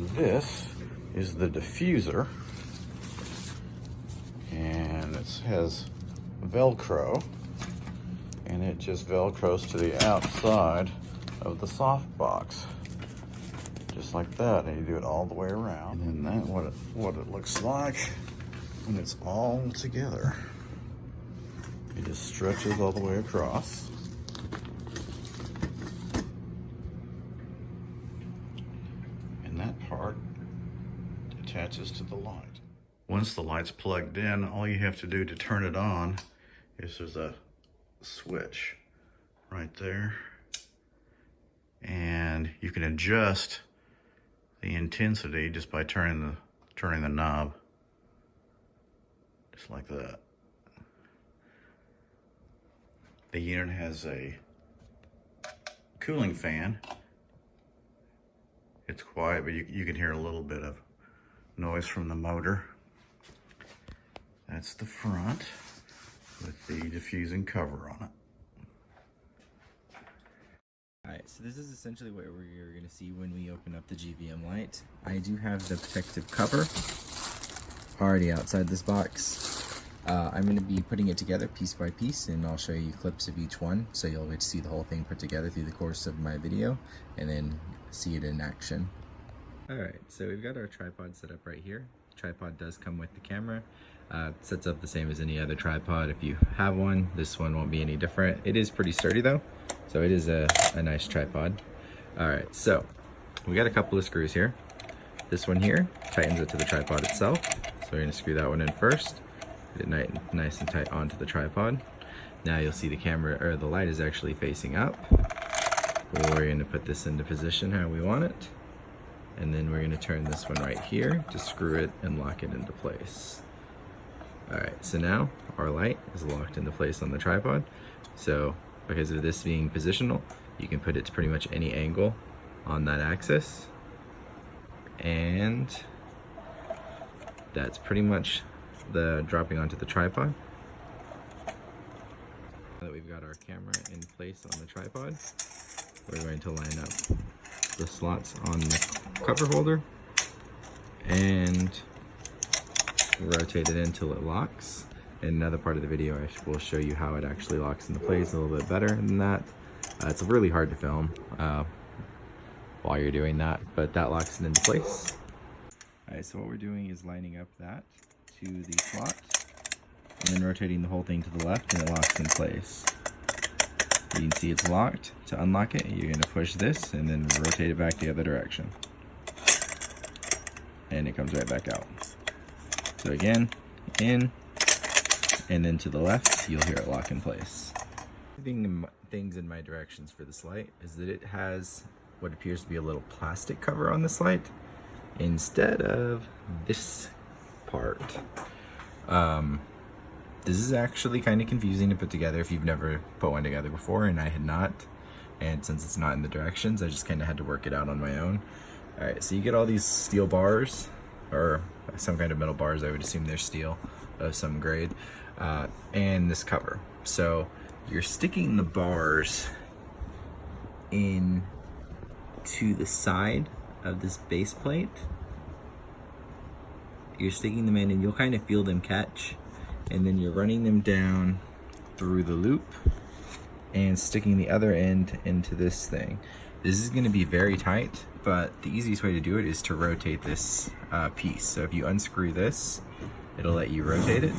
This is the diffuser, and it has Velcro, and it just Velcros to the outside of the Softbox, just like that, and you do it all the way around. And then what it looks like when it's all together. It just stretches all the way across. And that part attaches to the light. Once the light's plugged in, all you have to do to turn it on is there's a switch right there. And you can adjust the intensity just by turning the knob, just like that. The unit has a cooling fan. It's quiet, but you can hear a little bit of noise from the motor. That's the front with the diffusing cover on it. Alright, so this is essentially what we're going to see when we open up the GVM light. I do have the protective cover already outside this box. I'm going to be putting it together piece by piece, and I'll show you clips of each one so you'll get to see the whole thing put together through the course of my video and then see it in action. Alright, so we've got our tripod set up right here. The tripod does come with the camera. It sets up the same as any other tripod. If you have one, this one won't be any different. It is pretty sturdy though, so it is a nice tripod. Alright, so we got a couple of screws here. This one here tightens it to the tripod itself, so we're going to screw that one in first. Get it nice and tight onto the tripod. Now you'll see the camera, or the light is actually facing up. We're going to put this into position how we want it. And then we're going to turn this one right here to screw it and lock it into place. Alright, so now our light is locked into place on the tripod. So because of this being positional, you can put it to pretty much any angle on that axis. And that's pretty much the dropping onto the tripod. Now that we've got our camera in place on the tripod, we're going to line up the slots on the cover holder and rotate it until it locks. In another part of the video, I will show you how it actually locks into place a little bit better than that. It's really hard to film while you're doing that, but that locks it into place. Alright, so what we're doing is lining up that to the slot and then rotating the whole thing to the left, and it locks in place. You can see it's locked. To unlock it, you're going to push this and then rotate it back the other direction. And it comes right back out. So again, in, and then to the left, you'll hear it lock in place. Things in my directions for this light is that it has what appears to be a little plastic cover on this light instead of this part. This is actually kind of confusing to put together if you've never put one together before, and I had not. And since it's not in the directions, I just kind of had to work it out on my own. Alright, so you get all these steel bars, or some kind of metal bars, I would assume they're steel of some grade, and this cover. So you're sticking the bars in to the side of this base plate. You're sticking them in and you'll kind of feel them catch, and then you're running them down through the loop and sticking the other end into this thing. This is going to be very tight, but the easiest way to do it is to rotate this piece. So if you unscrew this, it'll let you rotate it.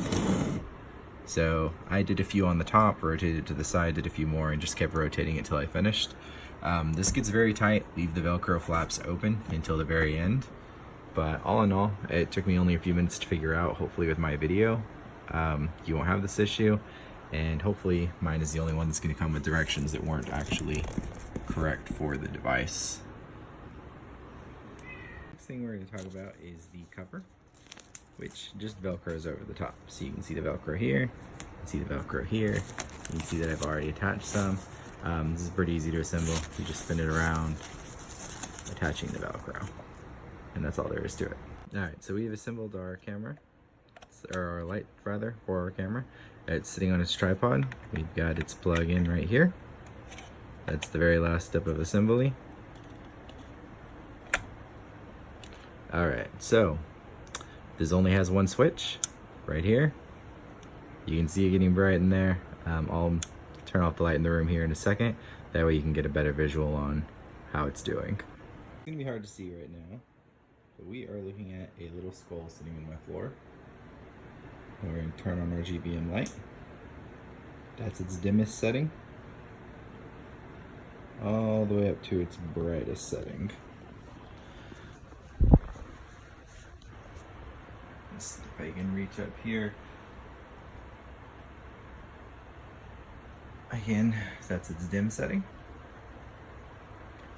So I did a few on the top, rotated it to the side, did a few more, and just kept rotating it till I finished. This gets very tight. Leave the Velcro flaps open until the very end. But all in all, it took me only a few minutes to figure out. Hopefully with my video, you won't have this issue. And hopefully mine is the only one that's going to come with directions that weren't actually correct for the device. Next thing we're going to talk about is the cover, which just Velcros over the top. So you can see the Velcro here, you can see the Velcro here, you can see that I've already attached some. This is pretty easy to assemble. You just spin it around, attaching the Velcro. And that's all there is to it. Alright, so we've assembled our camera, or our light rather, for our camera. It's sitting on its tripod. We've got its plug in right here. That's the very last step of assembly. All right, so this only has one switch right here. You can see it getting bright in there. I'll turn off the light in the room here in a second. That way you can get a better visual on how it's doing. It's gonna be hard to see right now, but we are looking at a little skull sitting on my floor. And we're gonna turn on our GVM light. That's its dimmest setting, all the way up to its brightest setting. Let's see if I can reach up here. Again, that's its dim setting.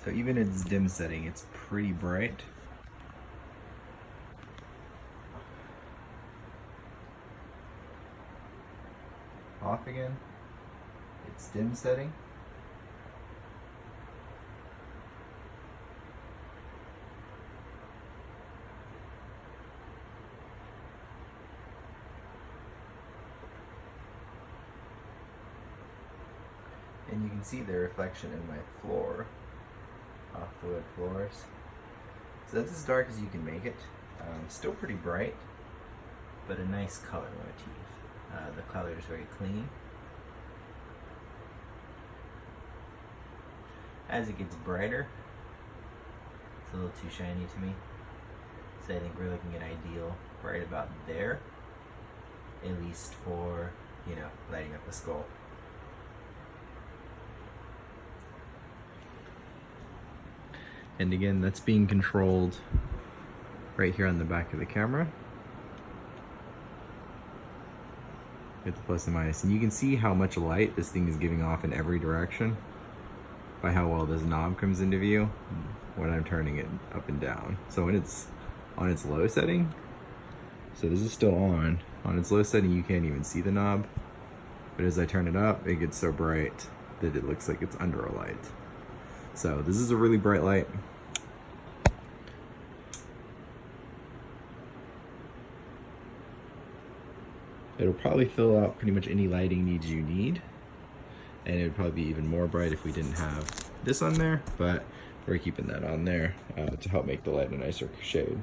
So even its dim setting, it's pretty bright. Off again, its dim setting. And you can see the reflection in my floor, off the wood floors. So that's as dark as you can make it. Still pretty bright, but a nice color motif. The color is very clean. As it gets brighter, it's a little too shiny to me. So I think we're looking at ideal right about there, at least for, you know, lighting up the skull. And again, that's being controlled right here on the back of the camera. With the plus and minus. And you can see how much light this thing is giving off in every direction by how well this knob comes into view when I'm turning it up and down. So when it's on its low setting, so this is still on its low setting, you can't even see the knob. But as I turn it up, it gets so bright that it looks like it's under a light. So this is a really bright light. It'll probably fill out pretty much any lighting needs you need. And it would probably be even more bright if we didn't have this on there, but we're keeping that on there to help make the light a nicer shade.